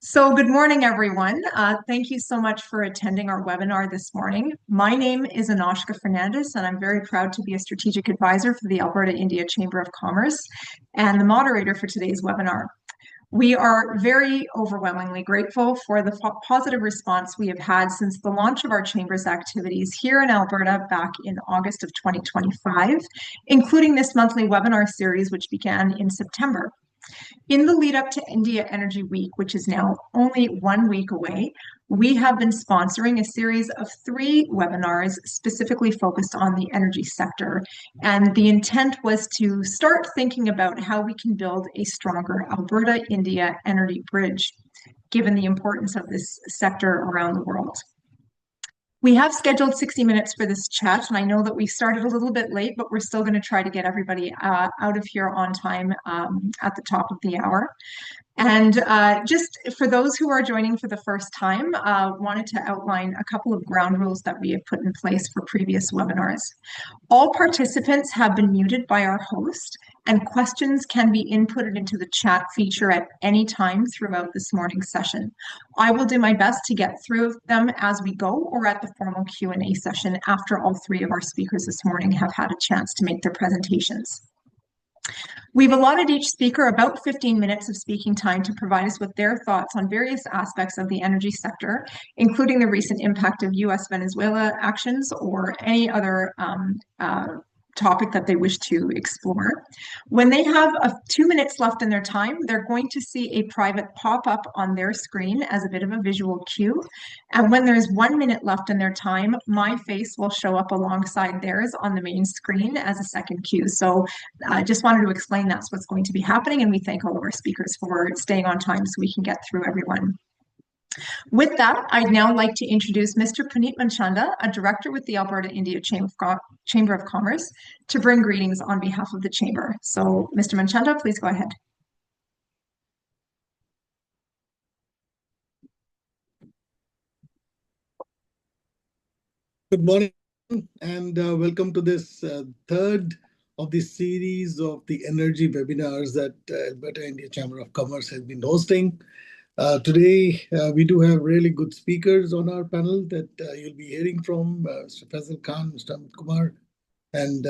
So good morning, everyone. Thank you so much for attending our webinar this morning. My name is Anoshka Fernandez, and I'm very proud to be a strategic advisor for the Alberta-India Chamber of Commerce and the moderator for today's webinar. We are very overwhelmingly grateful for the positive response we have had since the launch of our Chamber's activities here in Alberta back in August of 2025, including this monthly webinar series, which began in September. In the lead up to India Energy Week, which is now only 1 week away, we have been sponsoring a series of 3 webinars specifically focused on the energy sector. And the intent was to start thinking about how we can build a stronger Alberta-India energy bridge, given the importance of this sector around the world. We have scheduled 60 minutes for this chat, and I know that we started a little bit late, but we're still going to try to get everybody out of here on time at the top of the hour. And just for those who are joining for the first time, wanted to outline a couple of ground rules that we have put in place for previous webinars. All participants have been muted by our host, and questions can be inputted into the chat feature at any time throughout this morning's session. I will do my best to get through them as we go or at the formal Q&A session after all 3 of our speakers this morning have had a chance to make their presentations. We've allotted each speaker about 15 minutes of speaking time to provide us with their thoughts on various aspects of the energy sector, including the recent impact of US-Venezuela actions or any other topic that they wish to explore. When they have 2 minutes left in their time, they're going to see a private pop-up on their screen as a bit of a visual cue. And when there's 1 minute left in their time, my face will show up alongside theirs on the main screen as a second cue. So I just wanted to explain that's what's going to be happening, and we thank all of our speakers for staying on time so we can get through everyone. With that, I'd now like to introduce Mr. Puneet Manchanda, a director with the Alberta-India Chamber of Commerce, to bring greetings on behalf of the Chamber. So, Mr. Manchanda, please go ahead. Good morning, and welcome to this third of the series of the energy webinars that Alberta-India Chamber of Commerce has been hosting. Today, we do have really good speakers on our panel that you'll be hearing from, Mr. Faisal Khan, Mr. Amit Kumar, and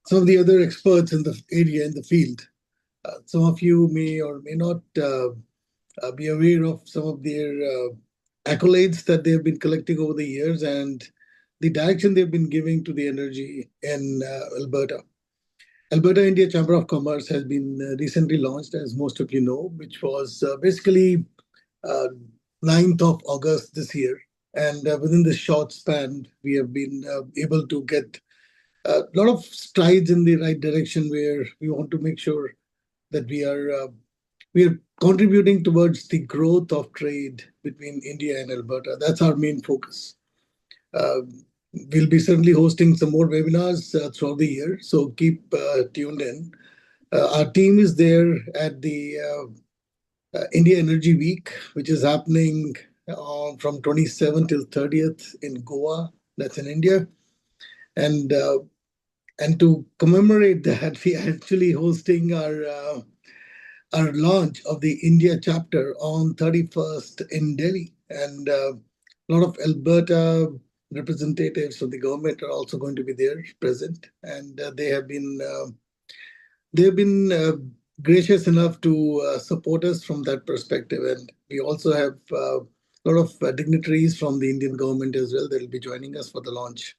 some of the other experts in the area, in the field. Some of you may or may not be aware of some of their accolades that they've been collecting over the years and the direction they've been giving to the energy in Alberta. Alberta-India Chamber of Commerce has been recently launched, as most of you know, which was basically 9th of August this year. And within this short span, we have been able to get a lot of strides in the right direction, where we want to make sure that we are contributing towards the growth of trade between India and Alberta. That's our main focus. We'll be certainly hosting some more webinars throughout the year, so keep tuned in. Our team is there at the India Energy Week, which is happening from 27th till 30th in Goa, that's in India. And to commemorate that, we are actually hosting our launch of the India chapter on 31st in Delhi. And a lot of Alberta representatives from the government are also going to be there present, and they have been gracious enough to support us from that perspective. And we also have a lot of dignitaries from the Indian government as well that will be joining us for the launch.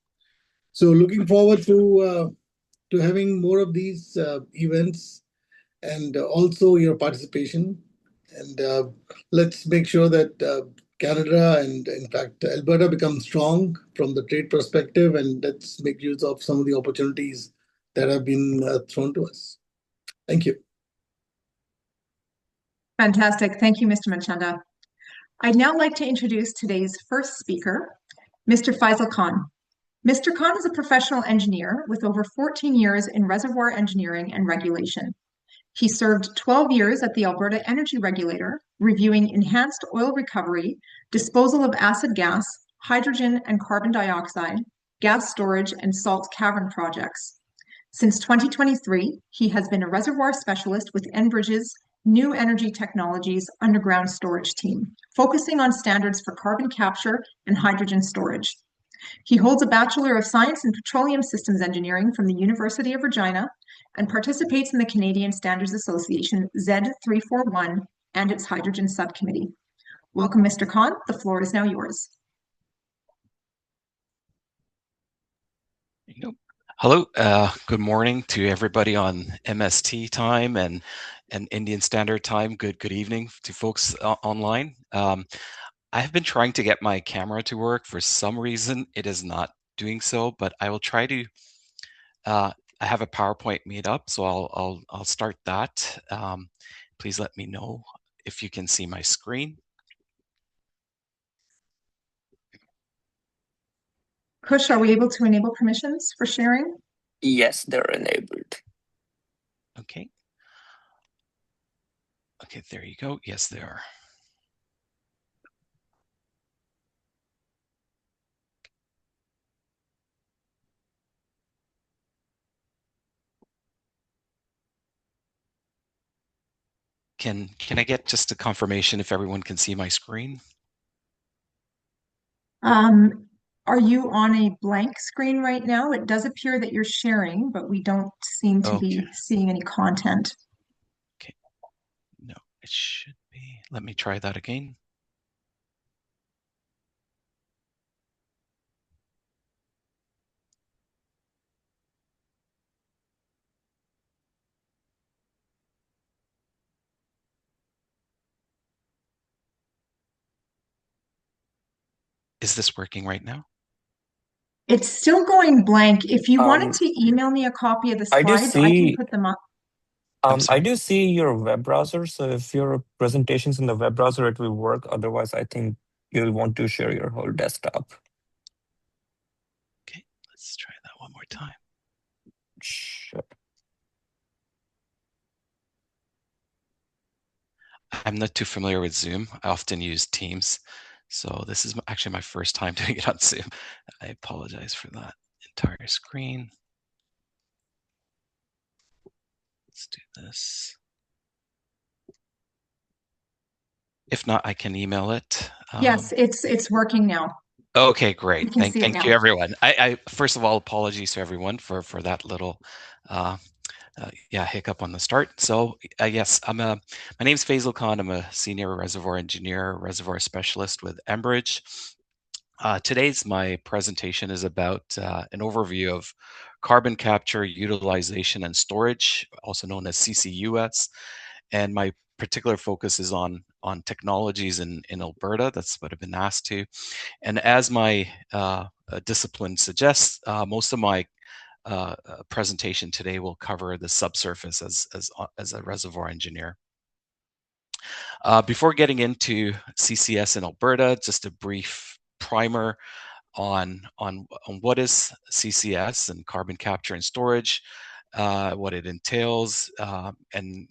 So looking forward to having more of these events, and also your participation. And let's make sure that Canada and, in fact, Alberta becomes strong from the trade perspective, and let's make use of some of the opportunities that have been thrown to us. Thank you. Fantastic. Thank you, Mr. Manchanda. I'd now like to introduce today's first speaker, Mr. Faisal Khan. Mr. Khan is a professional engineer with over 14 years in reservoir engineering and regulation. He served 12 years at the Alberta Energy Regulator, reviewing enhanced oil recovery, disposal of acid gas, hydrogen and carbon dioxide, gas storage, and salt cavern projects. Since 2023, he has been a reservoir specialist with Enbridge's New Energy Technologies underground storage team, focusing on standards for carbon capture and hydrogen storage. He holds a Bachelor of Science in Petroleum Systems Engineering from the University of Regina and participates in the Canadian Standards Association Z341 and its hydrogen subcommittee. Welcome, Mr. Khan. The floor is now yours. Hello, good morning to everybody on MST time and Indian Standard Time. Good evening to folks online. I have been trying to get my camera to work. For some reason, it is not doing so, but I will try to. I have a PowerPoint made up, so I'll start that. Please let me know if you can see my screen. Kush, are we able to enable permissions for sharing? Yes, they're enabled. Okay. Okay, there you go. Yes, they are. Can I get just a confirmation if everyone can see my screen? Are you on a blank screen right now? It does appear that you're sharing, but we don't seem to be seeing any content. Okay. No, it should be. Let me try that again. Is this working right now? It's still going blank. If you wanted to email me a copy of the slides, I can put them up. I do see your web browser, so if your presentation's in the web browser, it will work. Otherwise, I think you'll want to share your whole desktop. Okay, let's try that one more time. Sure. I'm not too familiar with Zoom. I often use Teams. So this is actually my first time doing it on Zoom. I apologize for that. Entire screen. Let's do this. If not, I can email it. Yes, it's working now. Okay, great. Thank now. you, everyone. I first of all, apologies to everyone for that little hiccup on the start. So yes, my name's Faisal Khan. I'm a senior reservoir engineer, reservoir specialist with Enbridge. Today's my presentation is about an overview of carbon capture, utilization, and storage, also known as CCUS. And my particular focus is on technologies in Alberta. That's what I've been asked to. And as my discipline suggests, most of my presentation today will cover the subsurface as a reservoir engineer. Before getting into CCS in Alberta, just a brief primer on what is CCS and carbon capture and storage, what it entails, and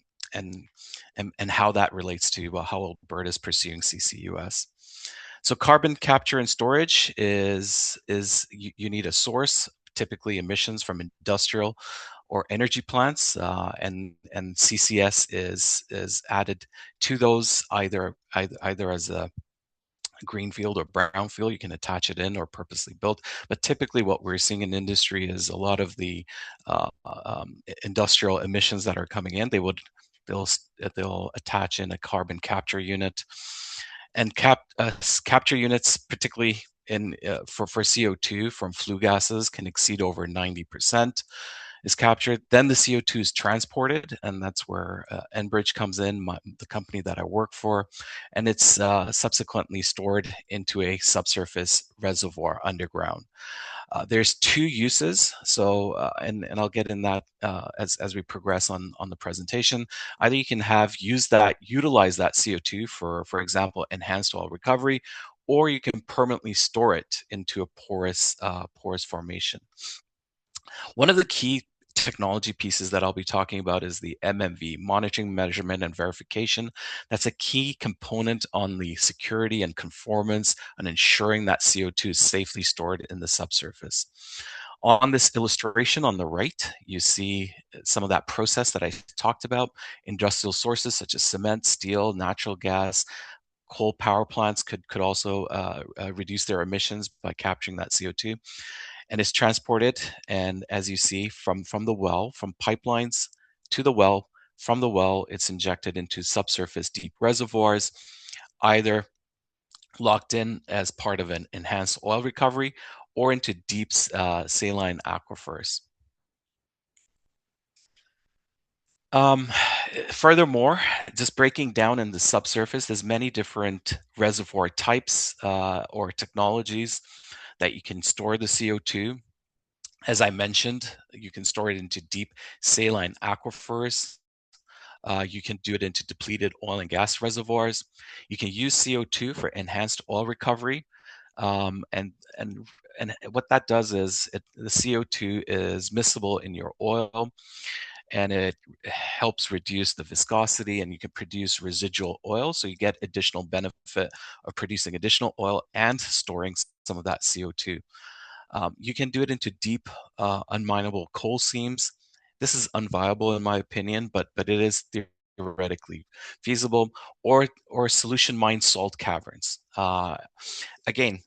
how that relates to how Alberta is pursuing CCUS. So carbon capture and storage is you need a source, typically emissions from industrial or energy plants, and CCS is added to those either as a greenfield or brownfield. You can attach it in or purposely built, but typically what we're seeing in industry is a lot of the industrial emissions that are coming in. They'll attach in a carbon capture unit, and capture units, particularly in for CO2 from flue gases, can exceed over 90%. Is captured. Then the CO2 is transported, and that's where Enbridge comes in, the company that I work for, and it's subsequently stored into a subsurface reservoir underground. There's two uses, so and I'll get in that as we progress on the presentation. Either you can utilize that CO2 for example, enhanced oil recovery, or you can permanently store it into a porous formation. One of the key technology pieces that I'll be talking about is the MMV, monitoring, measurement, and verification. That's a key component on the security and conformance and ensuring that CO2 is safely stored in the subsurface. On this illustration on the right, you see some of that process that I talked about. Industrial sources such as cement, steel, natural gas, coal power plants could also reduce their emissions by capturing that CO2. And it's transported, and as you see, from the well, from pipelines to the well, from the well, it's injected into subsurface deep reservoirs, either locked in as part of an enhanced oil recovery or into deep saline aquifers. Furthermore, just breaking down in the subsurface, there's many different reservoir types or technologies that you can store the CO2. As I mentioned, you can store it into deep saline aquifers. You can do it into depleted oil and gas reservoirs. You can use CO2 for enhanced oil recovery. And what that does is the CO2 is miscible in your oil, and it helps reduce the viscosity, and you can produce residual oil. So you get additional benefit of producing additional oil and storing some of that CO2. You can do it into deep, unminable coal seams. This is unviable in my opinion, but it is theoretically feasible, or solution mine salt caverns. Again,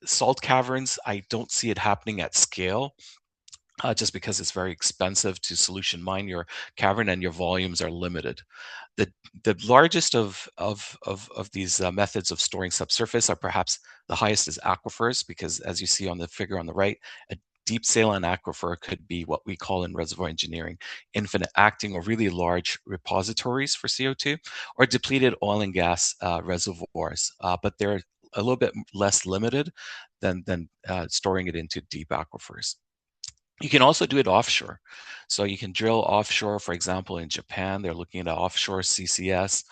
salt caverns, I don't see it happening at scale. Just because it's very expensive to solution mine your cavern and your volumes are limited. The largest of these methods of storing subsurface are perhaps the highest is aquifers, because as you see on the figure on the right, a deep saline aquifer could be what we call in reservoir engineering infinite acting, or really large repositories for CO2, or depleted oil and gas reservoirs, but they're a little bit less limited than storing it into deep aquifers. You can also do it offshore. So you can drill offshore, for example, in Japan, they're looking at offshore CCS,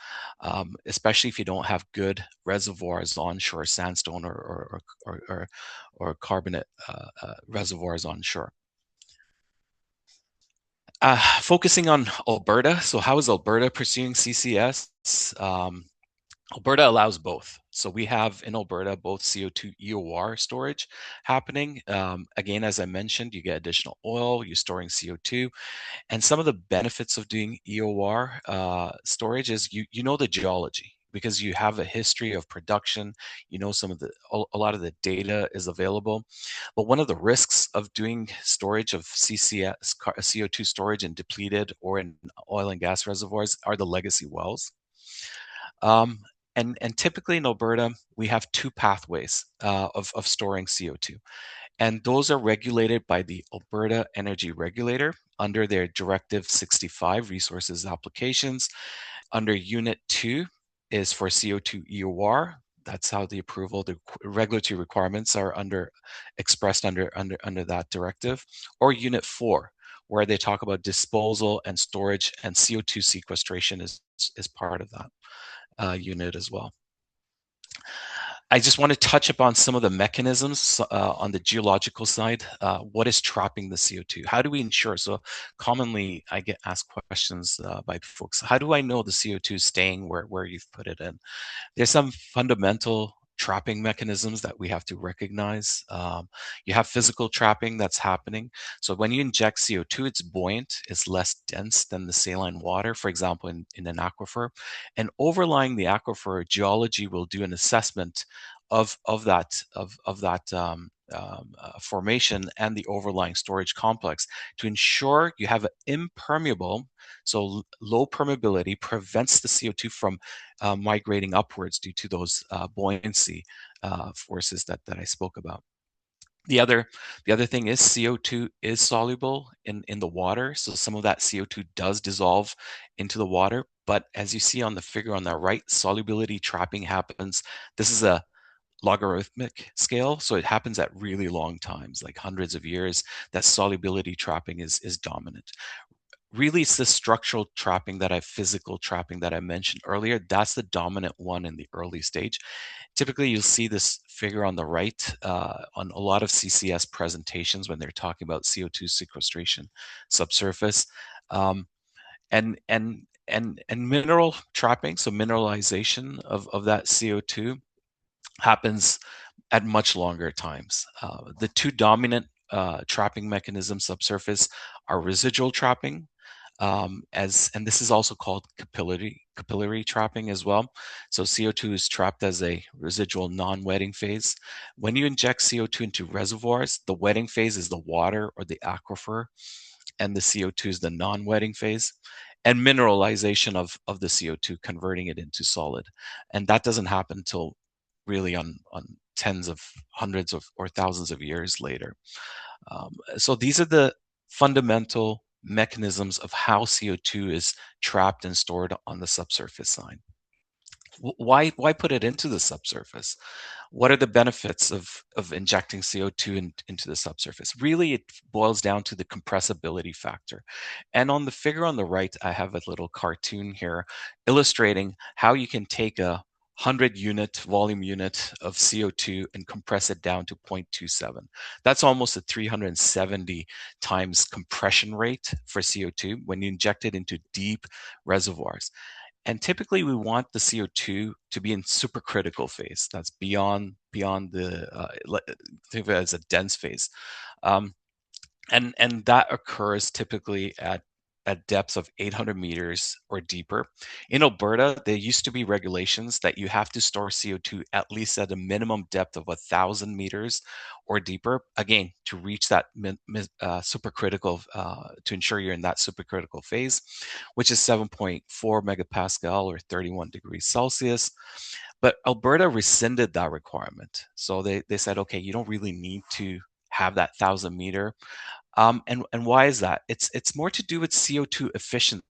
especially if you don't have good reservoirs onshore, sandstone or carbonate reservoirs onshore. Focusing on Alberta. So how is Alberta pursuing CCS? Alberta allows both. So we have in Alberta both CO2 EOR storage happening. Again, as I mentioned, you get additional oil, you're storing CO2. And some of the benefits of doing EOR storage is you know the geology, because you have a history of production. You know a lot of the data is available. But one of the risks of doing storage of CCS, CO2 storage in depleted or in oil and gas reservoirs, are the legacy wells. And typically in Alberta, we have two pathways of storing CO2. And those are regulated by the Alberta Energy Regulator under their Directive 65 Resources Applications. Under Unit 2 is for CO2 EOR. That's how the approval, the regulatory requirements are expressed under that directive. Or Unit 4, where they talk about disposal and storage, and CO2 sequestration is part of that unit as well. I just want to touch upon some of the mechanisms on the geological side. What is trapping the CO2? How do we ensure? So commonly I get asked questions by folks. How do I know the CO2 is staying where you've put it in? There's some fundamental trapping mechanisms that we have to recognize. You have physical trapping that's happening. So when you inject CO2, it's buoyant, it's less dense than the saline water, for example, in an aquifer. And overlying the aquifer, geology will do an assessment of that formation and the overlying storage complex to ensure you have an impermeable, so low permeability prevents the CO2 from migrating upwards due to those buoyancy forces that I spoke about. The other thing is CO2 is soluble in the water, so some of that CO2 does dissolve into the water. But as you see on the figure on the right, solubility trapping happens. This is a logarithmic scale, so it happens at really long times, like hundreds of years. That solubility trapping is dominant. Really, it's the structural trapping, physical trapping that I mentioned earlier. That's the dominant one in the early stage. Typically, you'll see this figure on the right on a lot of CCS presentations when they're talking about CO2 sequestration subsurface, and mineral trapping. So mineralization of that CO2 happens at much longer times. The two dominant trapping mechanisms subsurface are residual trapping, and this is also called capillary trapping as well. So CO2 is trapped as a residual non-wetting phase. When you inject CO2 into reservoirs, the wetting phase is the water or the aquifer, and the CO2 is the non-wetting phase, and mineralization of the CO2, converting it into solid. And that doesn't happen until really on tens of hundreds of or thousands of years later. So these are the fundamental mechanisms of how CO2 is trapped and stored on the subsurface side. Why put it into the subsurface? What are the benefits of injecting CO2 into the subsurface? Really, it boils down to the compressibility factor. And on the figure on the right, I have a little cartoon here illustrating how you can take a 100 volume unit of CO2 and compress it down to 0.27. That's almost a 370 times compression rate for CO2 when you inject it into deep reservoirs. And typically we want the CO2 to be in supercritical phase. That's beyond the, think of it as a dense phase. And that occurs typically at depths of 800 meters or deeper. In Alberta, there used to be regulations that you have to store CO2 at least at a minimum depth of 1,000 meters or deeper, again, to reach that supercritical, to ensure you're in that supercritical phase, which is 7.4 megapascal or 31 degrees Celsius. But Alberta rescinded that requirement. So they said, okay, you don't really need to have that 1,000 meter. And why is that? It's more to do with CO2 efficiency.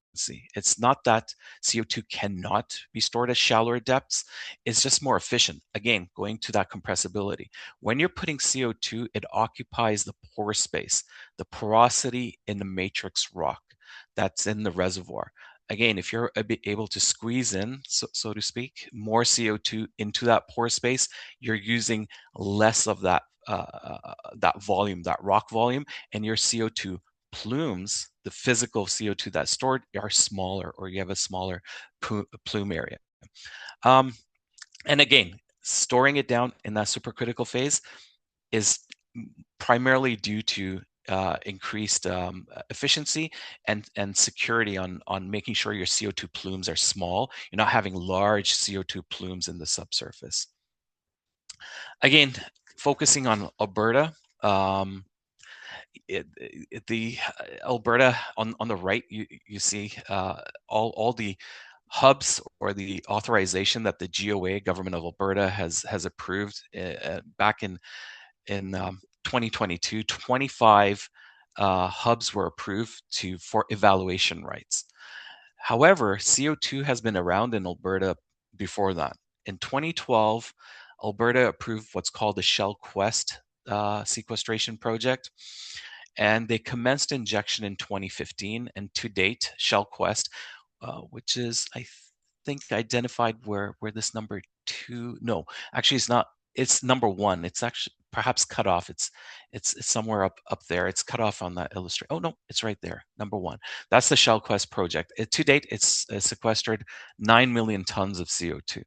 It's not that CO2 cannot be stored at shallower depths. It's just more efficient. Again, going to that compressibility. When you're putting CO2, it occupies the pore space, the porosity in the matrix rock that's in the reservoir. Again, if you're able to squeeze in, so to speak, more CO2 into that pore space, you're using less of that volume, that rock volume, and your CO2 plumes, the physical CO2 that's stored, are smaller, or you have a smaller plume area. And again, storing it down in that supercritical phase is primarily due to increased efficiency and security on making sure your CO2 plumes are small. You're not having large CO2 plumes in the subsurface. Again, focusing on Alberta, the Alberta on the right, you see all the hubs or the authorization that the GOA, Government of Alberta, has approved back in 2022. 25 hubs were approved for evaluation rights. However, CO2 has been around in Alberta before that. In 2012, Alberta approved what's called the Shell Quest sequestration project, and they commenced injection in 2015. And to date, Shell Quest, which is, I think, identified where this number 2, no, actually it's not. It's number 1. It's actually perhaps cut off. It's somewhere up there. It's cut off on that illustration. Oh no, it's right there. Number 1. That's the Shell Quest project. To date, it's sequestered 9 million tons of CO2.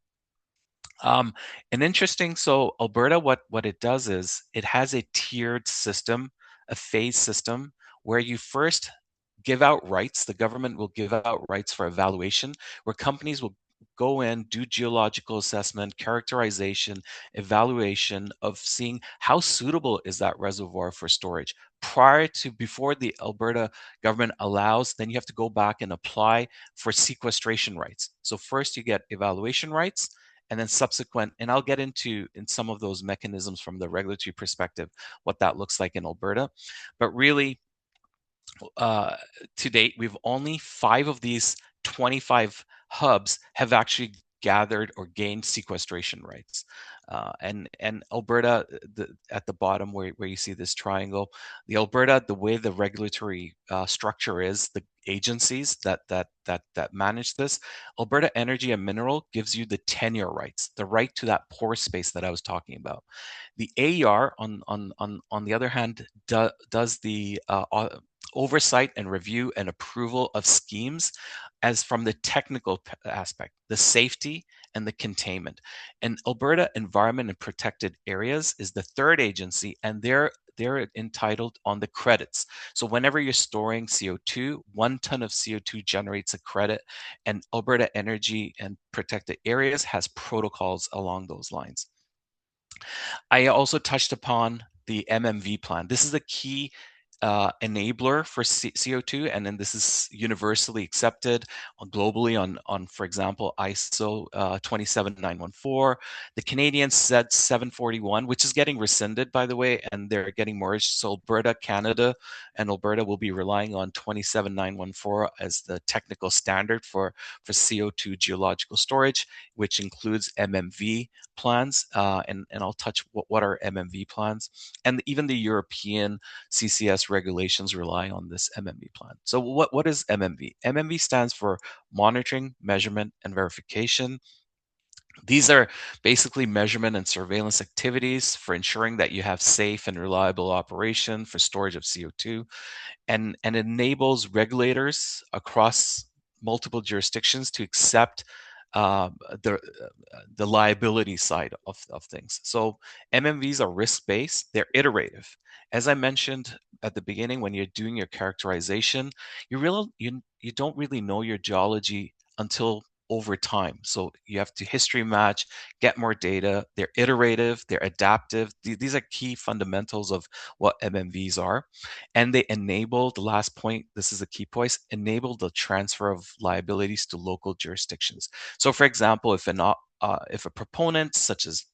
And interesting. So Alberta, what it does is it has a tiered system, a phase system, where you first give out rights. The government will give out rights for evaluation, where companies will go in, do geological assessment, characterization, evaluation of seeing how suitable is that reservoir for storage. Before the Alberta government allows, then you have to go back and apply for sequestration rights. So first you get evaluation rights, and then subsequent, and I'll get into in some of those mechanisms from the regulatory perspective, what that looks like in Alberta. But really, to date, we've only 5 of these 25 hubs have actually gathered or gained sequestration rights. And Alberta, at the bottom where you see this triangle, the Alberta, the way the regulatory structure is, the agencies that manage this, Alberta Energy and Mineral gives you the tenure rights, the right to that pore space that I was talking about. The AER, on the other hand, does the oversight and review and approval of schemes as from the technical aspect, the safety and the containment. And Alberta Environment and Protected Areas is the third agency, and they're they're entitled on the credits. So whenever you're storing CO2, 1 ton of CO2 generates a credit, and Alberta Energy and Protected Areas has protocols along those lines. I also touched upon the MMV plan. This is a key enabler for CO2, and then this is universally accepted globally on for example, ISO 27914. The Canadian said 741, which is getting rescinded, by the way, and they're getting merged. So Alberta, Canada, and Alberta will be relying on 27914 as the technical standard for CO2 geological storage, which includes MMV plans, and I'll touch what are MMV plans, and even the European CCS regulations rely on this MMV plan. So what is MMV? MMV stands for Monitoring, Measurement, and Verification. These are basically measurement and surveillance activities for ensuring that you have safe and reliable operation for storage of CO2, and enables regulators across multiple jurisdictions to accept uh, the the liability side of things. So MMVs are risk-based, they're iterative. As I mentioned at the beginning, when you're doing your characterization, you don't really know your geology until over time. So you have to history match, get more data. They're iterative, they're adaptive. These are key fundamentals of what MMVs are. And they enable, the last point, this is a key point, enable the transfer of liabilities to local jurisdictions. So for example, if a proponent such as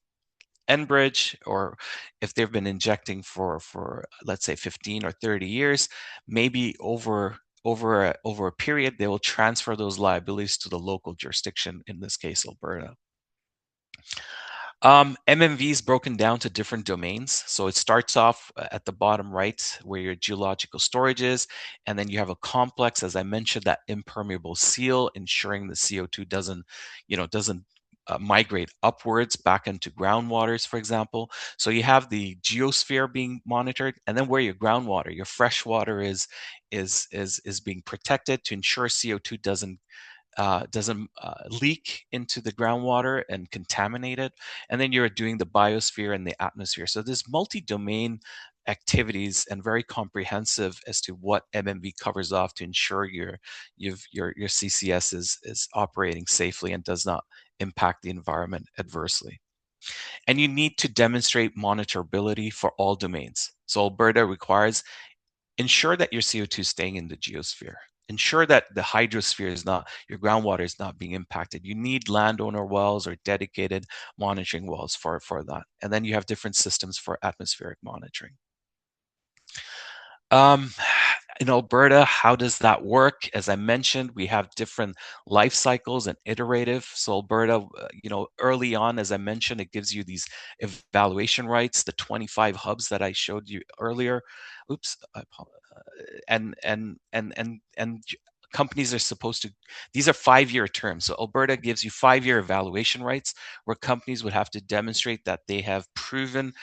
Enbridge, or if they've been injecting for let's say 15 or 30 years, maybe over a period, they will transfer those liabilities to the local jurisdiction, in this case, Alberta. MMV is broken down to different domains. So it starts off at the bottom right where your geological storage is, and then you have a complex, as I mentioned, that impermeable seal, ensuring the CO2 doesn't migrate upwards back into groundwaters, for example. So you have the geosphere being monitored, and then where your groundwater, your fresh water is being protected to ensure CO2 doesn't leak into the groundwater and contaminate it. And then you're doing the biosphere and the atmosphere. So there's multi-domain activities and very comprehensive as to what MMV covers off to ensure your CCS is operating safely and does not impact the environment adversely. And you need to demonstrate monitorability for all domains. So Alberta requires ensure that your CO2 is staying in the geosphere. Ensure that the hydrosphere is not, your groundwater is not being impacted. You need landowner wells or dedicated monitoring wells for that. And then you have different systems for atmospheric monitoring. In Alberta, how does that work? As I mentioned, we have different life cycles and iterative. So Alberta, early on, as I mentioned, it gives you these evaluation rights, the 25 hubs that I showed you earlier. Oops, I apologize. And companies are supposed to, these are 5-year terms. So Alberta gives you 5-year evaluation rights where companies would have to demonstrate that they have proven,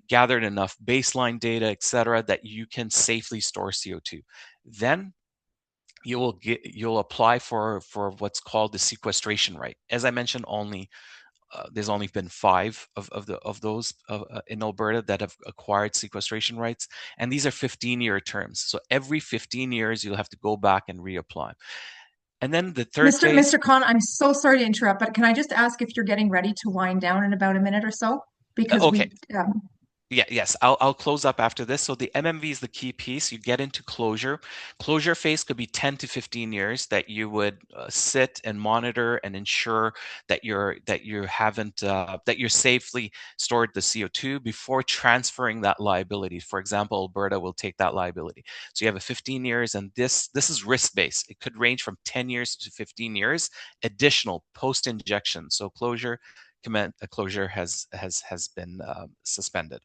gathered enough baseline data, et cetera, that you can safely store CO2. Then you'll apply for what's called the sequestration right. As I mentioned, there's only been 5 of those in Alberta that have acquired sequestration rights, and these are 15-year terms. So every 15 years, you'll have to go back and reapply. And then the third phase. Mr. Khan, I'm so sorry to interrupt, but can I just ask if you're getting ready to wind down in about a minute or so? Because okay. Yes, I'll close up after this. So the MMV is the key piece. You get into closure. Closure phase could be 10 to 15 years that you would sit and monitor and ensure that you're safely stored the CO2 before transferring that liability. For example, Alberta will take that liability. So you have a 15 years, and this is risk-based. It could range from 10 years to 15 years additional post-injection. So closure has been suspended.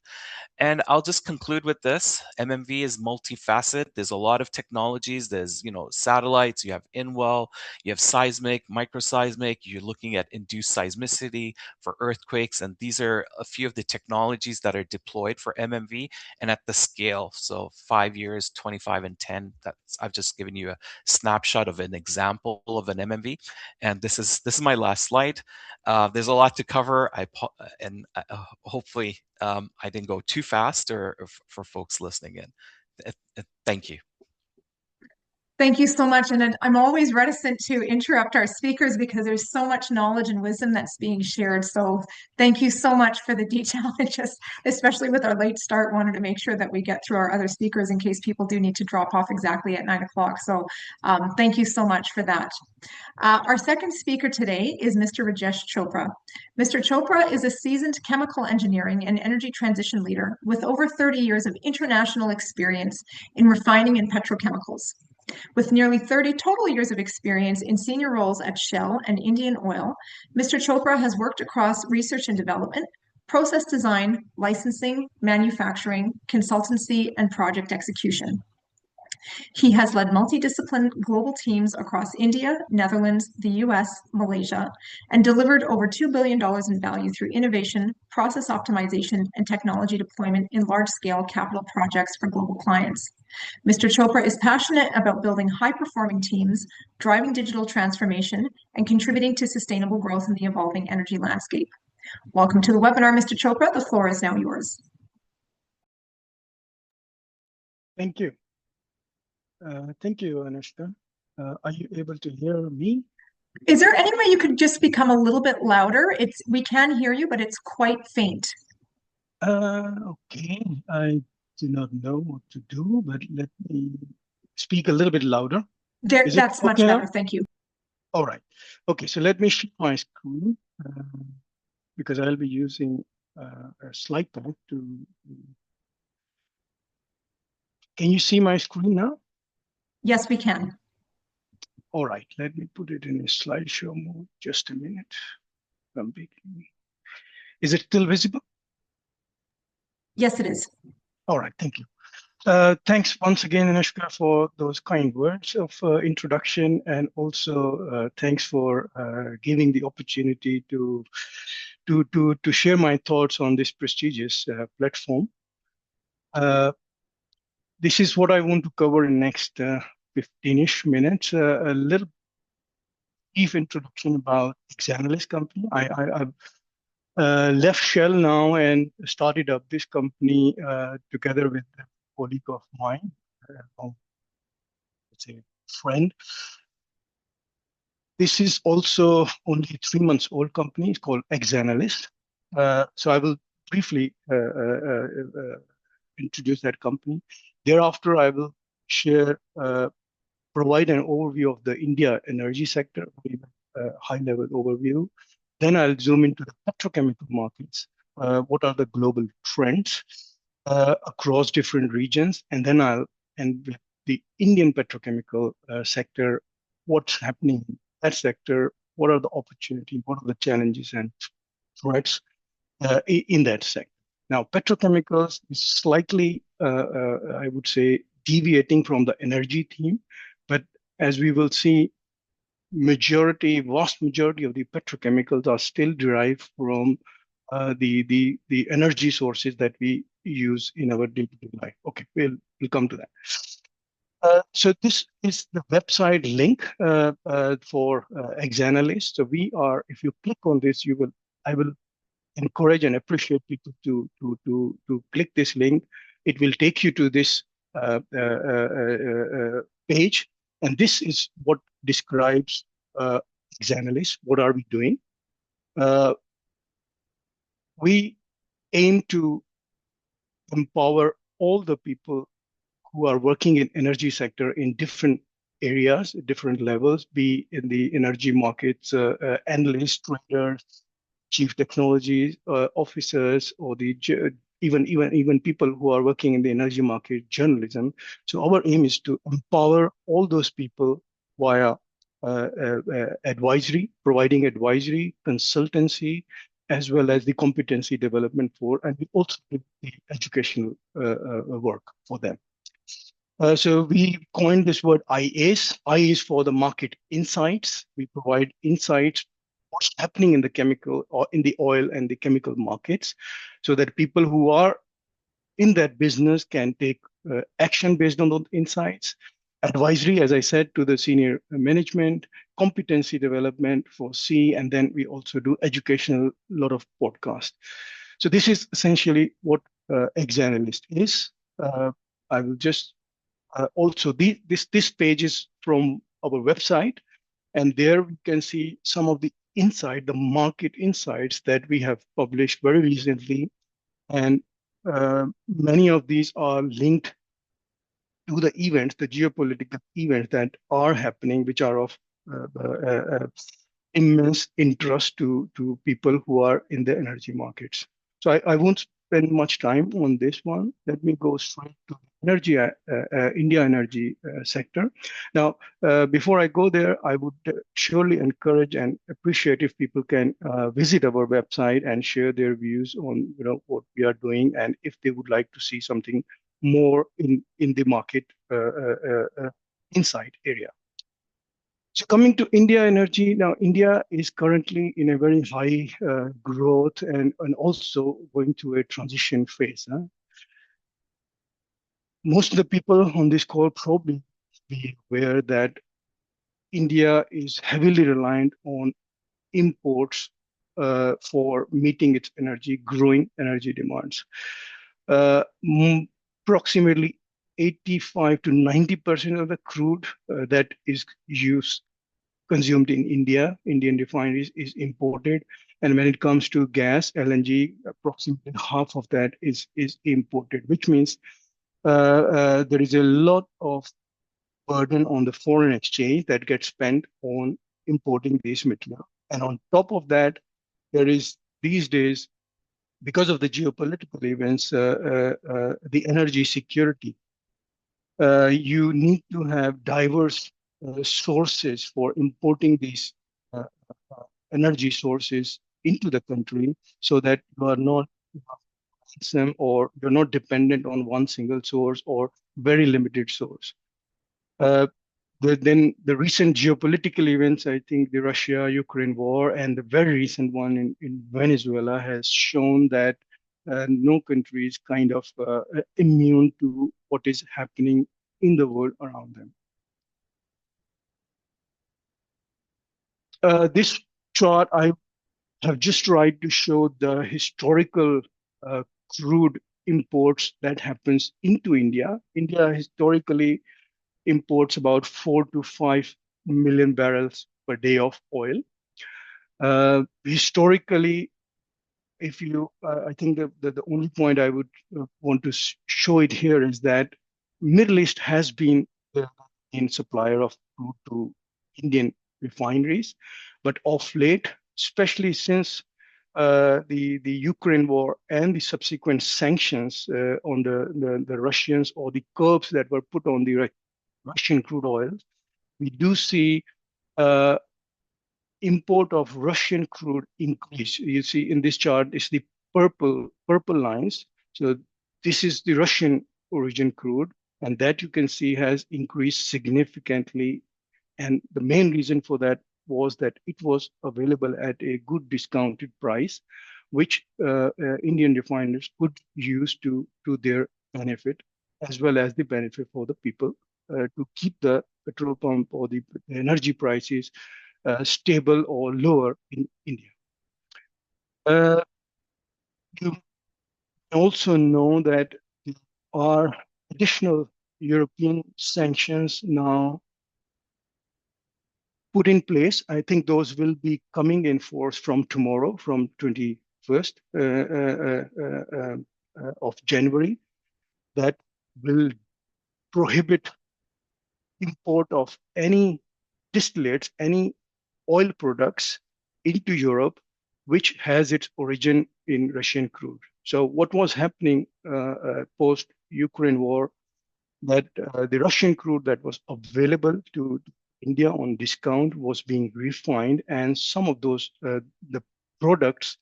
And I'll just conclude with this. MMV is multifaceted. There's a lot of technologies. There's, satellites, you have in-well, you have seismic, microseismic, you're looking at induced seismicity for earthquakes. And these are a few of the technologies that are deployed for MMV and at the scale. So 5 years, 25 and 10, I've just given you a snapshot of an example of an MMV. And this is my last slide. There's a lot to cover. Hopefully I didn't go too fast or for folks listening in. Thank you. Thank you so much. And I'm always reticent to interrupt our speakers because there's so much knowledge and wisdom that's being shared. So thank you so much for the detail. I just, especially with our late start, wanted to make sure that we get through our other speakers in case people do need to drop off exactly at 9 o'clock. So thank you so much for that. Our second speaker today is Mr. Rajesh Chopra. Mr. Chopra is a seasoned chemical engineering and energy transition leader with over 30 years of international experience in refining and petrochemicals. With nearly 30 total years of experience in senior roles at Shell and Indian Oil, Mr. Chopra has worked across research and development, process design, licensing, manufacturing, consultancy, and project execution. He has led multidisciplinary global teams across India, Netherlands, the US, Malaysia, and delivered over $2 billion in value through innovation, process optimization, and technology deployment in large-scale capital projects for global clients. Mr. Chopra is passionate about building high-performing teams, driving digital transformation, and contributing to sustainable growth in the evolving energy landscape. Welcome to the webinar, Mr. Chopra. The floor is now yours. Thank you. Thank you, Anushka. Are you able to hear me? Is there any way you could just become a little bit louder? We can hear you, but it's quite faint. Okay. I do not know what to do, but let me speak a little bit louder. That's much better. Thank you. All right. Okay, so let me share my screen because I'll be using a slide deck to. Can you see my screen now? Yes, we can. All right, let me put it in a slideshow mode. Just a minute. Is it still visible? Yes, it is. All right, thank you. Thanks once again, Anushka, for those kind words of introduction, and also thanks for giving the opportunity to share my thoughts on this prestigious platform. This is what I want to cover in next 15-ish minutes. A little brief introduction about Exanalyst company. I've left Shell now and started up this company together with a colleague of mine, let's say friend. This is also only 3 months old company. It's called Exanalyst. So I will briefly introduce that company. Thereafter, I will share, provide an overview of the India energy sector, high-level overview. Then I'll zoom into the petrochemical markets. What are the global trends across different regions? And then I'll end with the Indian petrochemical sector. What's happening in that sector? What are the opportunities? What are the challenges and threats in that sector? Now, petrochemicals is slightly, I would say, deviating from the energy theme, but as we will see, vast majority of the petrochemicals are still derived from the energy sources that we use in our day-to-day life. Okay, we'll come to that. So this is the website link for Exanalyst. So if you click on this, I will encourage and appreciate people to click this link. It will take you to this page, and this is what describes Exanalyst. What are we doing? We aim to empower all the people who are working in energy sector in different areas, different levels, be in the energy markets, analysts, traders, chief technology officers, or even people who are working in the energy market, journalism. So our aim is to empower all those people via advisory, providing advisory, consultancy, as well as the competency development and we also do the educational work for them. So we coined this word IACE. I is for the market insights. We provide insights what's happening in the chemical or in the oil and the chemical markets, so that people who are in that business can take action based on those insights. Advisory, as I said, to the senior management, competency development for C, and then we also do educational, lot of podcasts. So this is essentially what ex-analyst is. I will just also this page is from our website, and there we can see some of the market insights that we have published very recently, and many of these are linked to the events, the geopolitical events that are happening, which are of immense interest to people who are in the energy markets. So I won't spend much time on this one. Let me go straight to energy, India energy sector. Now, before I go there, I would surely encourage and appreciate if people can visit our website and share their views on what we are doing, and if they would like to see something more in the market insight area. So coming to India energy, now India is currently in a very high growth and also going to a transition phase. Most of the people on this call probably be aware that India is heavily reliant on imports for meeting its growing energy demands. Approximately 85 to 90% of the crude that is consumed in Indian refineries is imported. And when it comes to gas, LNG, approximately half of that is imported, which means there is a lot of burden on the foreign exchange that gets spent on importing this material. And on top of that, there is these days, because of the geopolitical events, the energy security. You need to have diverse sources for importing these energy sources into the country, so that you are not or you're not dependent on one single source or very limited source. Then the recent geopolitical events, I think the Russia-Ukraine war and the very recent one in Venezuela has shown that no country is kind of immune to what is happening in the world around them. This chart I have just tried to show the historical crude imports that happens into India. India historically imports about 4 to 5 million barrels per day of oil. Historically, if you, I think the only point I would want to show it here is that Middle East has been the main supplier of crude to Indian refineries, but of late, especially since the Ukraine war and the subsequent sanctions on the Russians, or the curbs that were put on the Russian crude oil, we do see import of Russian crude increase. You see in this chart is the purple lines. So this is the Russian origin crude, and that you can see has increased significantly. And the main reason for that was that it was available at a good discounted price, which Indian refiners could use to their benefit, as well as the benefit for the people, to keep the petrol pump or the energy prices stable or lower in India. You also know that there are additional European sanctions now put in place. I think those will be coming in force from tomorrow, from 21st of January, that will prohibit import of any distillates, any oil products into Europe, which has its origin in Russian crude. So what was happening post-Ukraine war, that the Russian crude that was available to India on discount was being refined, and some of those, the products,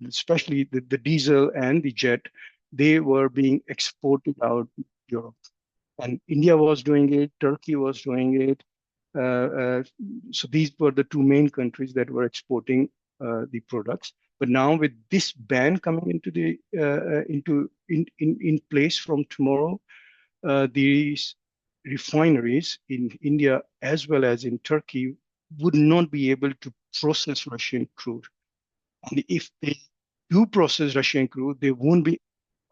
especially the diesel and the jet, they were being exported out to Europe. And India was doing it, Turkey was doing it. So these were the two main countries that were exporting the products. But now with this ban coming into the in place from tomorrow, these refineries in India as well as in Turkey would not be able to process Russian crude. And if they do process Russian crude, they won't be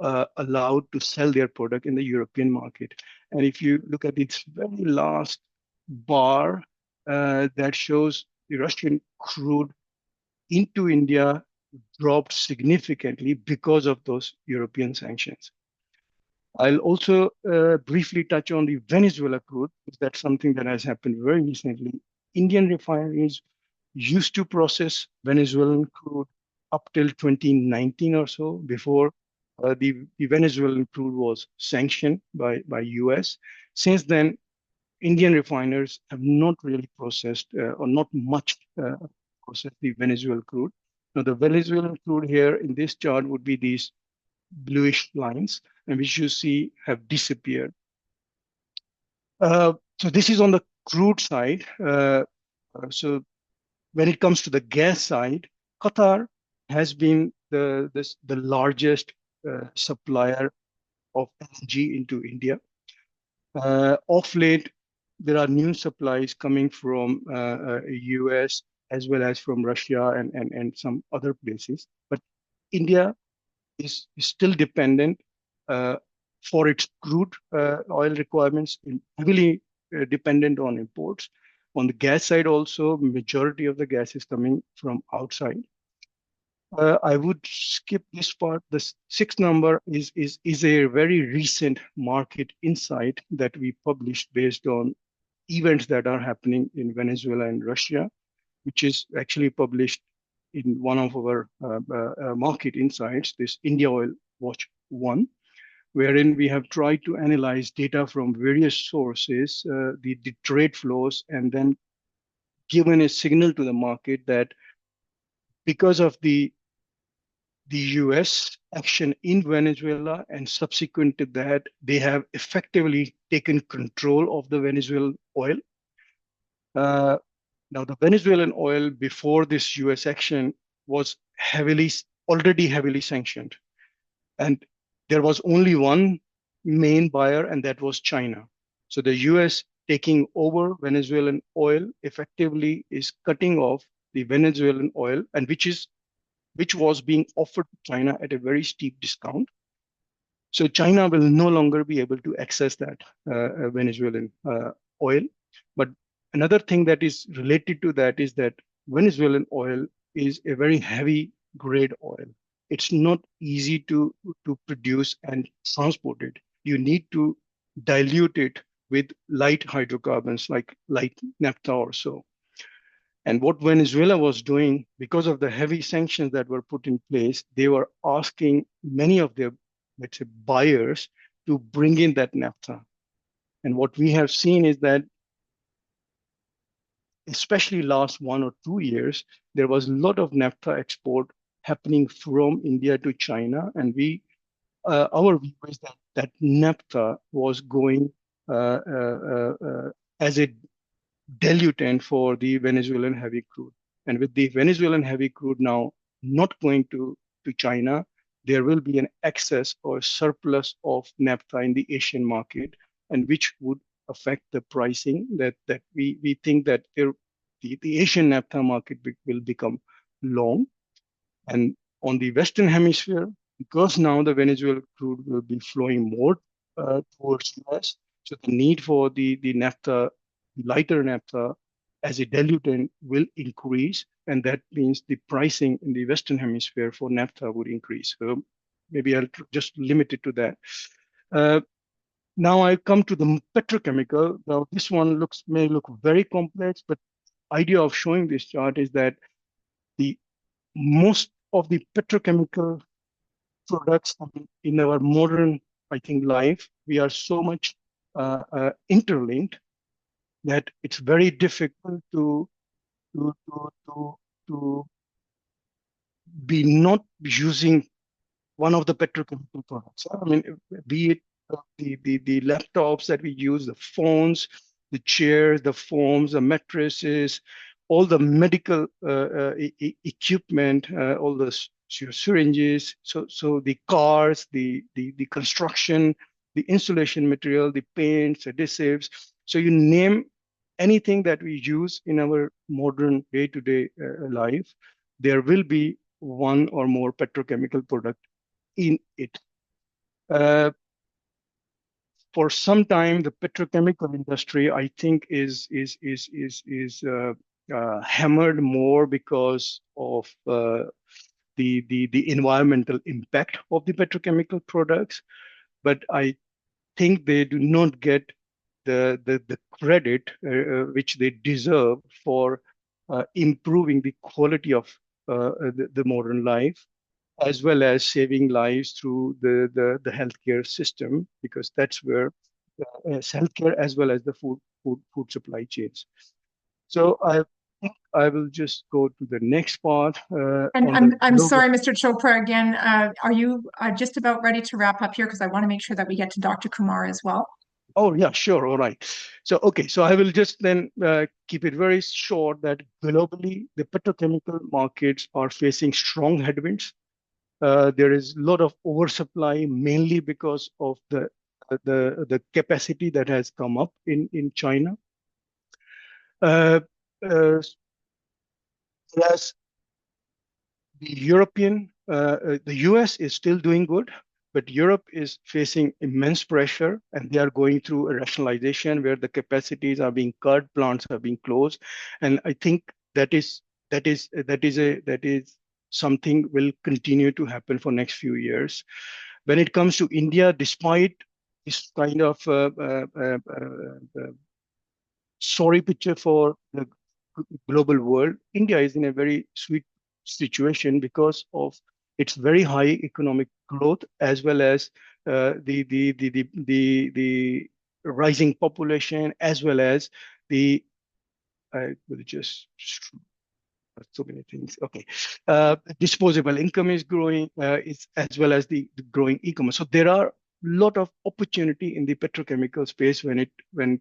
allowed to sell their product in the European market. And if you look at its very last bar, that shows the Russian crude into India dropped significantly because of those European sanctions. I'll also briefly touch on the Venezuela crude, because that's something that has happened very recently. Indian refineries used to process Venezuelan crude up till 2019 or so, before the Venezuelan crude was sanctioned by US. Since then, Indian refiners have not really processed or not much processed the Venezuelan crude. Now, the Venezuelan crude here in this chart would be these bluish lines, and which you see have disappeared. So this is on the crude side. So when it comes to the gas side, Qatar has been the largest supplier of LNG into India. Of late, there are new supplies coming from US as well as from Russia and some other places. But India is still dependent for its crude oil requirements, heavily dependent on imports. On the gas side also, majority of the gas is coming from outside. I would skip this part. The sixth number is a very recent market insight that we published based on events that are happening in Venezuela and Russia, which is actually published in one of our market insights, this India Oil Watch 1, wherein we have tried to analyze data from various sources, the trade flows, and then given a signal to the market that because of the US action in Venezuela and subsequent to that, they have effectively taken control of the Venezuelan oil. Now, the Venezuelan oil before this US action was already heavily sanctioned. And there was only one main buyer, and that was China. So the US taking over Venezuelan oil effectively is cutting off the Venezuelan oil, and which was being offered to China at a very steep discount. So China will no longer be able to access that Venezuelan oil. But another thing that is related to that is that Venezuelan oil is a very heavy grade oil. It's not easy to produce and transport it. You need to dilute it with light hydrocarbons like light naphtha or so. And what Venezuela was doing, because of the heavy sanctions that were put in place, they were asking many of their, let's say, buyers to bring in that naphtha. And what we have seen is that, especially last 1 or 2 years, there was a lot of naphtha export happening from India to China. And our view is that naphtha was going as a diluent for the Venezuelan heavy crude. And with the Venezuelan heavy crude now not going to China, there will be an excess or surplus of naphtha in the Asian market, and which would affect the pricing that we think that the Asian naphtha market will become long. And on the Western Hemisphere, because now the Venezuelan crude will be flowing more towards US, so the need for the naphtha, lighter naphtha as a diluent will increase, and that means the pricing in the Western Hemisphere for naphtha would increase. So maybe I'll just limit it to that. Now I come to the petrochemical. Now this one may look very complex, but idea of showing this chart is that the most of the petrochemical products in our modern, I think, life, we are so much interlinked that it's very difficult to be not using one of the petrochemical products. I mean, be it the laptops that we use, the phones, the chairs, the foams, the mattresses, all the medical equipment, all the syringes, so the cars, the construction, the insulation material, the paints, adhesives. So you name anything that we use in our modern day-to-day life, there will be one or more petrochemical product in it. For some time, the petrochemical industry, I think, is hammered more because of the environmental impact of the petrochemical products, but I think they do not get the credit which they deserve for improving the quality of the modern life, as well as saving lives through the healthcare system, because that's where healthcare as well as the food supply chains. So I think I will just go to the next part. And I'm sorry, Mr. Chopra, again, are you just about ready to wrap up here? Because I want to make sure that we get to Dr. Kumar as well. Oh, yeah, sure. All right. So, okay. So I will just then keep it very short that globally, the petrochemical markets are facing strong headwinds. There is a lot of oversupply, mainly because of the capacity that has come up in China. Whereas the US is still doing good, but Europe is facing immense pressure, and they are going through a rationalization where the capacities are being cut, plants are being closed, and I think that is something will continue to happen for next few years. When it comes to India, despite this kind of sorry picture for the global world, India is in a very sweet situation because of its very high economic growth, as well as the rising population, as well as the I will just so many things. Okay, disposable income is growing, as well as the growing e-commerce. So there are a lot of opportunity in the petrochemical space when it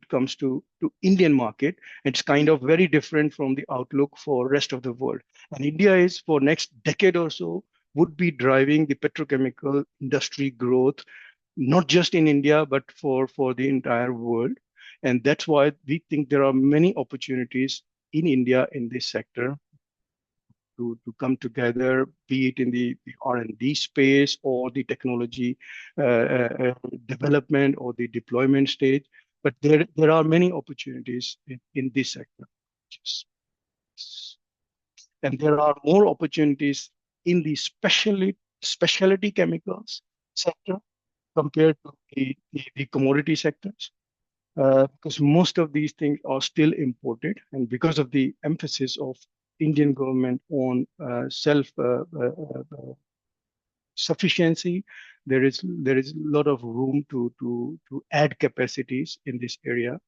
comes to Indian market. It's kind of very different from the outlook for rest of the world. And India is, for next decade or so, would be driving the petrochemical industry growth, not just in India, but for the entire world. And that's why we think there are many opportunities in India in this sector to come together, be it in the R&D space or the technology development or the deployment stage. But there are many opportunities in this sector. And there are more opportunities in the specialty chemicals sector compared to the commodity sectors. Because most of these things are still imported, and because of the emphasis of Indian government on self-sufficiency, there is a lot of room to add capacities in this area.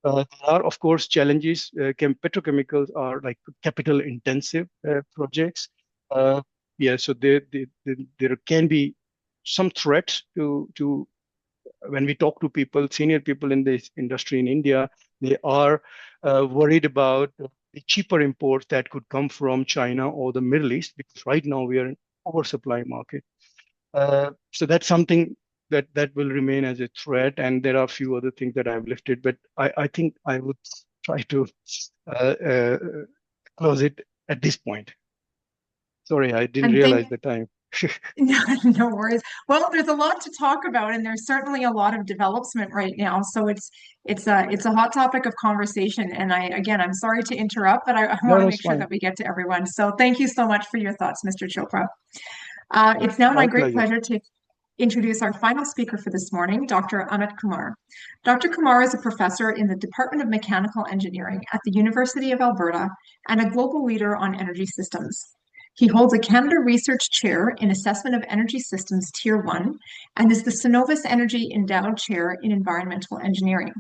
There are, of course, challenges. Petrochemicals are like capital-intensive projects. Yeah, so there can be some threats to when we talk to people, senior people in this industry in India, they are worried about the cheaper imports that could come from China or the Middle East, because right now we are in oversupply market. So that's something that will remain as a threat. And there are a few other things that I've lifted, but I think I would try to close it at this point. Sorry, I didn't realize the time. No worries. Well, there's a lot to talk about, and there's certainly a lot of development right now. So it's a hot topic of conversation. And I'm sorry to interrupt, but I want to make sure that we get to everyone. So thank you so much for your thoughts, Mr. Chopra. It's now my great pleasure to introduce our final speaker for this morning, Dr. Amit Kumar. Dr. Kumar is a professor in the Department of Mechanical Engineering at the University of Alberta and a global leader on energy systems. He holds a Canada Research Chair in Assessment of Energy Systems Tier 1 and is the Synovus Energy Endowed Chair in Environmental Engineering.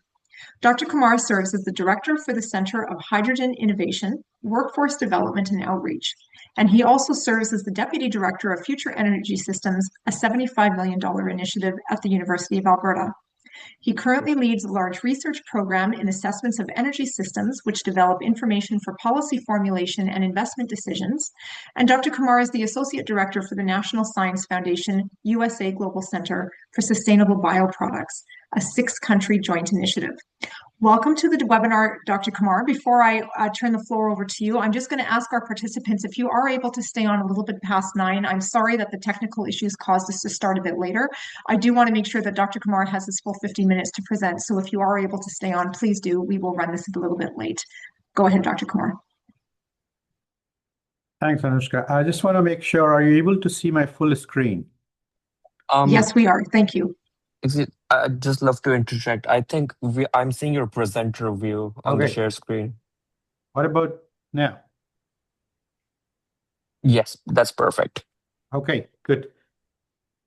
Dr. Kumar serves as the Director for the Center of Hydrogen Innovation, Workforce Development and Outreach, and he also serves as the Deputy Director of Future Energy Systems, a $75 million initiative at the University of Alberta. He currently leads a large research program in assessments of energy systems, which develop information for policy formulation and investment decisions. And Dr. Kumar is the Associate Director for the National Science Foundation USA Global Center for Sustainable Bioproducts, a 6-country joint initiative. Welcome to the webinar, Dr. Kumar. Before I turn the floor over to you, I'm just going to ask our participants if you are able to stay on a little bit past 9. I'm sorry that the technical issues caused us to start a bit later. I do want to make sure that Dr. Kumar has his full 50 minutes to present. So if you are able to stay on, please do. We will run this a little bit late. Go ahead, Dr. Kumar. Thanks, Anushka. I just want to make sure, are you able to see my full screen? Yes, we are. Thank you. I'd just love to interject. I think I'm seeing your presenter view on the share screen. What about now? Yes, that's perfect. Okay, good.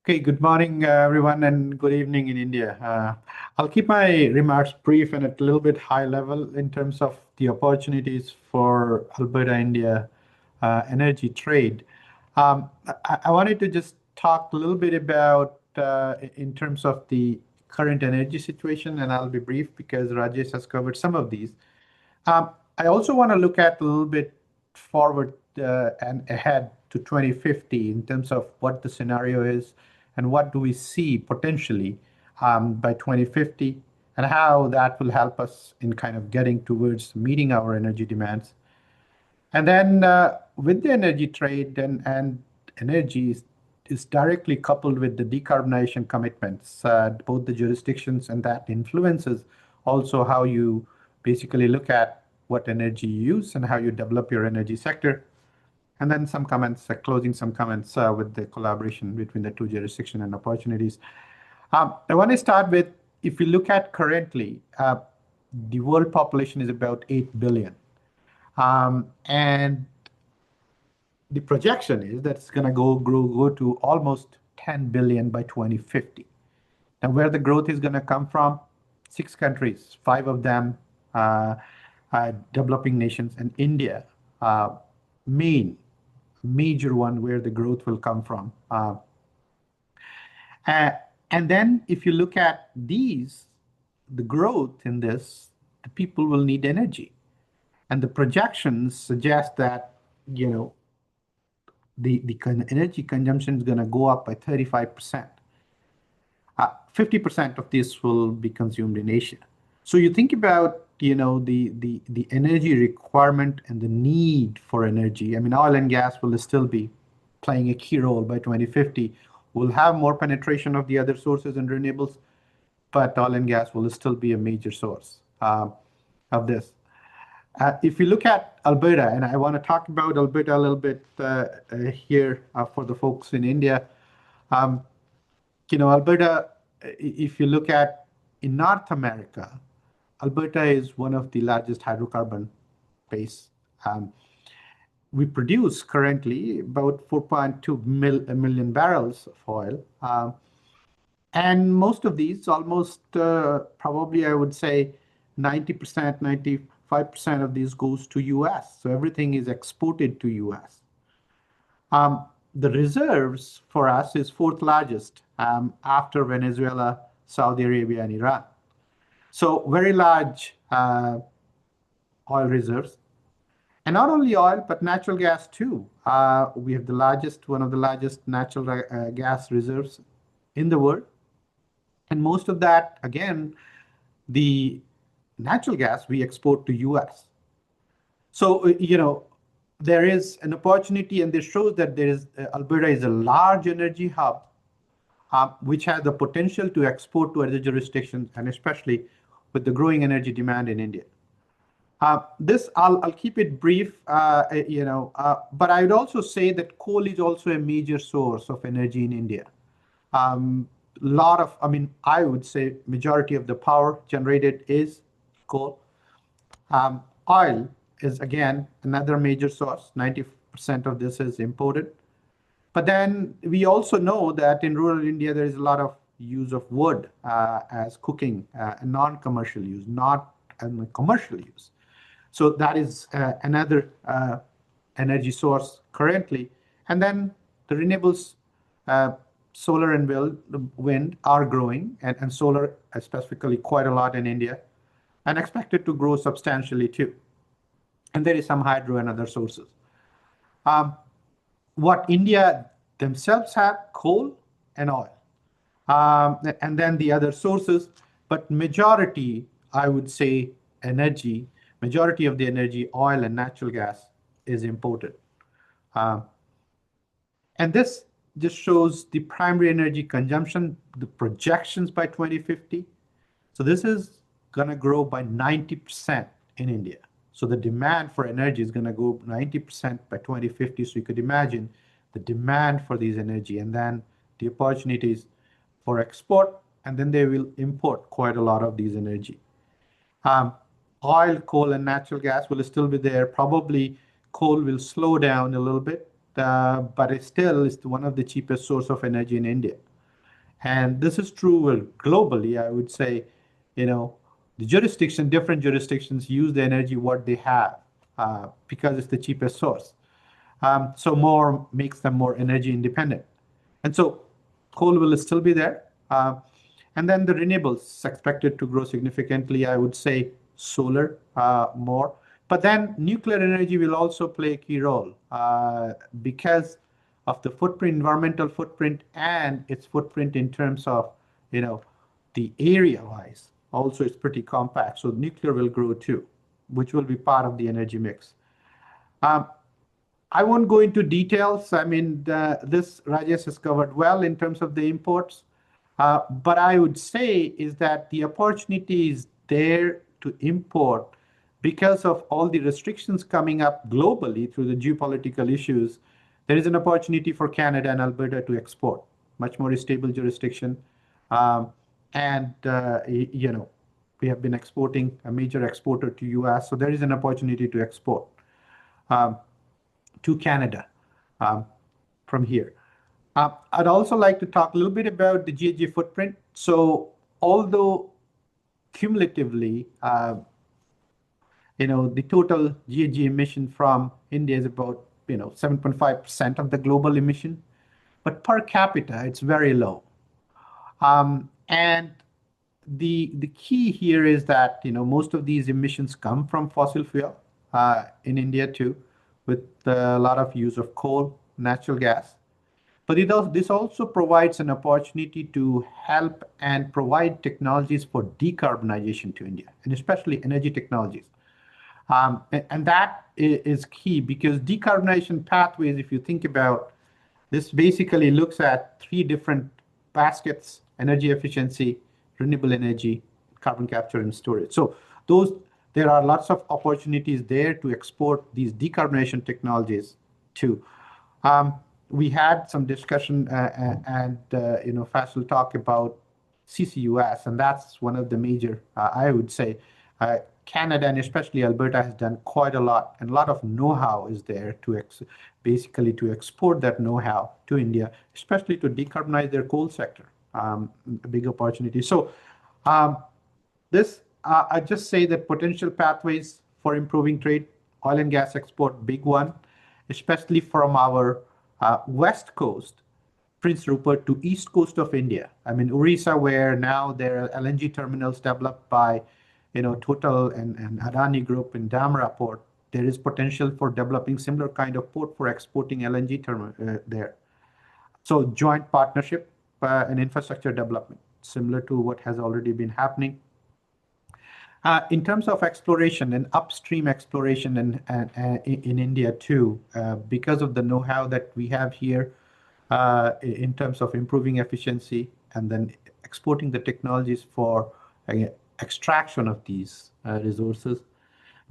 Okay, good morning, everyone, and good evening in India. I'll keep my remarks brief and at a little bit high level in terms of the opportunities for Alberta-India energy trade. I wanted to just talk a little bit about in terms of the current energy situation, and I'll be brief because Rajesh has covered some of these. I also want to look at a little bit forward and ahead to 2050 in terms of what the scenario is and what do we see potentially by 2050 and how that will help us in kind of getting towards meeting our energy demands. And then with the energy trade and energy is directly coupled with the decarbonization commitments, both the jurisdictions, and that influences also how you basically look at what energy you use and how you develop your energy sector. And then some comments, closing some comments with the collaboration between the two jurisdictions and opportunities. I want to start with, if you look at currently, the world population is about 8 billion. And the projection is that it's going to go to almost 10 billion by 2050. Now, where the growth is going to come from? 6 countries, 5 of them developing nations, and India, major one where the growth will come from. And then if you look at these, the growth in this, the people will need energy. And the projections suggest that, the energy consumption is going to go up by 35%. 50% of this will be consumed in Asia. So you think about, the energy requirement and the need for energy. I mean, oil and gas will still be playing a key role by 2050. We'll have more penetration of the other sources and renewables, but oil and gas will still be a major source of this. If you look at Alberta, and I want to talk about Alberta a little bit here for the folks in India. Alberta, if you look at in North America, Alberta is one of the largest hydrocarbon base. We produce currently about 4.2 million barrels of oil. And most of these, almost probably I would say 90%, 95% of these goes to US. So everything is exported to US. The reserves for us is 4th largest after Venezuela, Saudi Arabia, and Iran. So very large oil reserves. And not only oil, but natural gas too. We have one of the largest natural gas reserves in the world. And most of that, again, the natural gas we export to US. So, there is an opportunity, and this shows that Alberta is a large energy hub, which has the potential to export to other jurisdictions, and especially with the growing energy demand in India. This, I'll keep it brief, but I would also say that coal is also a major source of energy in India. I would say majority of the power generated is coal. Oil is, again, another major source. 90% of this is imported. But then we also know that in rural India, there is a lot of use of wood as cooking, non-commercial use, not commercial use. So that is another energy source currently. And then the renewables, solar and wind are growing, and solar specifically quite a lot in India, and expected to grow substantially too. And there is some hydro and other sources. What India themselves have, coal and oil, and then the other sources, but majority I would say energy, majority of the energy, oil and natural gas, is imported. And this just shows the primary energy consumption, the projections by 2050. So this is going to grow by 90% in India. So the demand for energy is going to go 90% by 2050. So you could imagine the demand for these energy and then the opportunities for export, and then they will import quite a lot of these energy. Oil, coal, and natural gas will still be there. Probably coal will slow down a little bit, but it still is one of the cheapest source of energy in India. And this is true globally, I would say, the different jurisdictions use the energy what they have because it's the cheapest source. So more makes them more energy independent. And so coal will still be there. And then the renewables expected to grow significantly, I would say solar more. But then nuclear energy will also play a key role because of the footprint, environmental footprint, and its footprint in terms of, the area-wise. Also, it's pretty compact. So nuclear will grow too, which will be part of the energy mix. I won't go into details. I mean, this Rajesh has covered well in terms of the imports. But I would say is that the opportunity is there to import because of all the restrictions coming up globally through the geopolitical issues. There is an opportunity for Canada and Alberta to export, much more stable jurisdiction. We have been exporting, a major exporter to US. So there is an opportunity to export to Canada from here. I'd also like to talk a little bit about the GHG footprint. So although cumulatively, the total GHG emission from India is about 7.5% of the global emission, but per capita it's very low. And the key here is that most of these emissions come from fossil fuel in India too, with a lot of use of coal, natural gas. But this also provides an opportunity to help and provide technologies for decarbonization to India, and especially energy technologies. And that is key because decarbonization pathways, if you think about this, basically looks at 3 different baskets: energy efficiency, renewable energy, carbon capture and storage. So there are lots of opportunities there to export these decarbonization technologies too. We had some discussion and Faisal talk about CCUS, and that's one of the major, I would say, Canada and especially Alberta has done quite a lot, and a lot of know-how is there to basically to export that know-how to India, especially to decarbonize their coal sector, a big opportunity. So I just say that potential pathways for improving trade, oil and gas export, big one, especially from our west coast, Prince Rupert, to east coast of India. I mean, Orissa, where now there are LNG terminals developed by Total and Adani Group in Dhamra port, there is potential for developing similar kind of port for exporting LNG terminal there. So joint partnership and infrastructure development, similar to what has already been happening. In terms of exploration and upstream exploration in India too, because of the know-how that we have here in terms of improving efficiency and then exporting the technologies for extraction of these resources.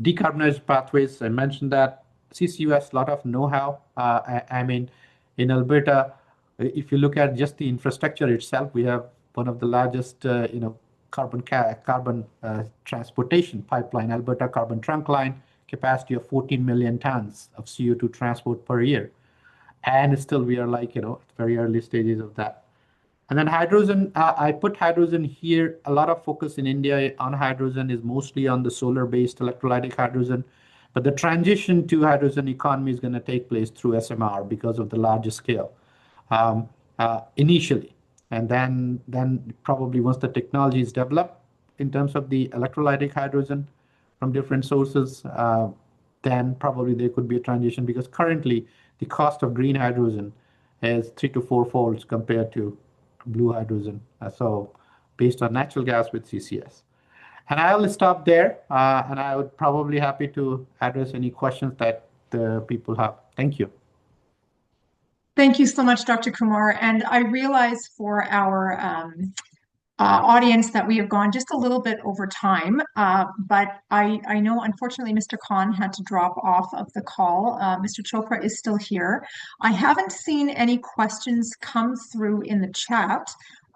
Decarbonized pathways, I mentioned that. CCUS, a lot of know-how. I mean, in Alberta, if you look at just the infrastructure itself, we have one of the largest, carbon transportation pipeline, Alberta Carbon Trunk Line, capacity of 14 million tons of CO2 transport per year. And still we are like, very early stages of that. And then hydrogen, I put hydrogen here. A lot of focus in India on hydrogen is mostly on the solar-based electrolytic hydrogen. But the transition to hydrogen economy is going to take place through SMR because of the larger scale initially. And then probably once the technology is developed in terms of the electrolytic hydrogen from different sources, then probably there could be a transition because currently the cost of green hydrogen is 3 to 4 folds compared to blue hydrogen. So based on natural gas with CCS. And I will stop there, and I would probably happy to address any questions that the people have. Thank you. Thank you so much, Dr. Kumar. And I realize for our audience that we have gone just a little bit over time, but I know unfortunately Mr. Khan had to drop off of the call. Mr. Chopra is still here. I haven't seen any questions come through in the chat,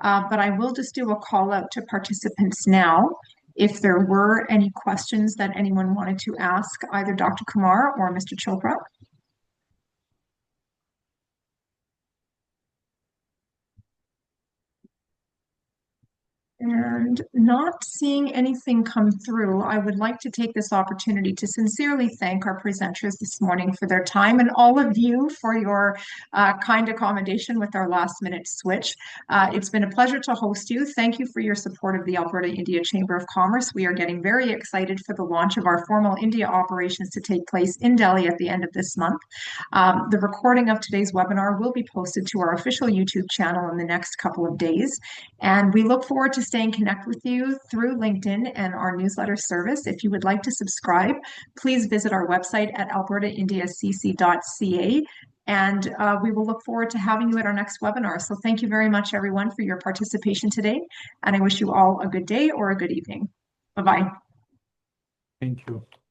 but I will just do a call out to participants now. If there were any questions that anyone wanted to ask either Dr. Kumar or Mr. Chopra. And not seeing anything come through, I would like to take this opportunity to sincerely thank our presenters this morning for their time and all of you for your kind accommodation with our last minute switch. It's been a pleasure to host you. Thank you for your support of the Alberta-India Chamber of Commerce. We are getting very excited for the launch of our formal India operations to take place in Delhi at the end of this month. The recording of today's webinar will be posted to our official YouTube channel in the next couple of days. And we look forward to staying connected with you through LinkedIn and our newsletter service. If you would like to subscribe, please visit our website at albertaindiacc.ca. And we will look forward to having you at our next webinar. So thank you very much, everyone, for your participation today. And I wish you all a good day or a good evening. Bye-bye. Thank you.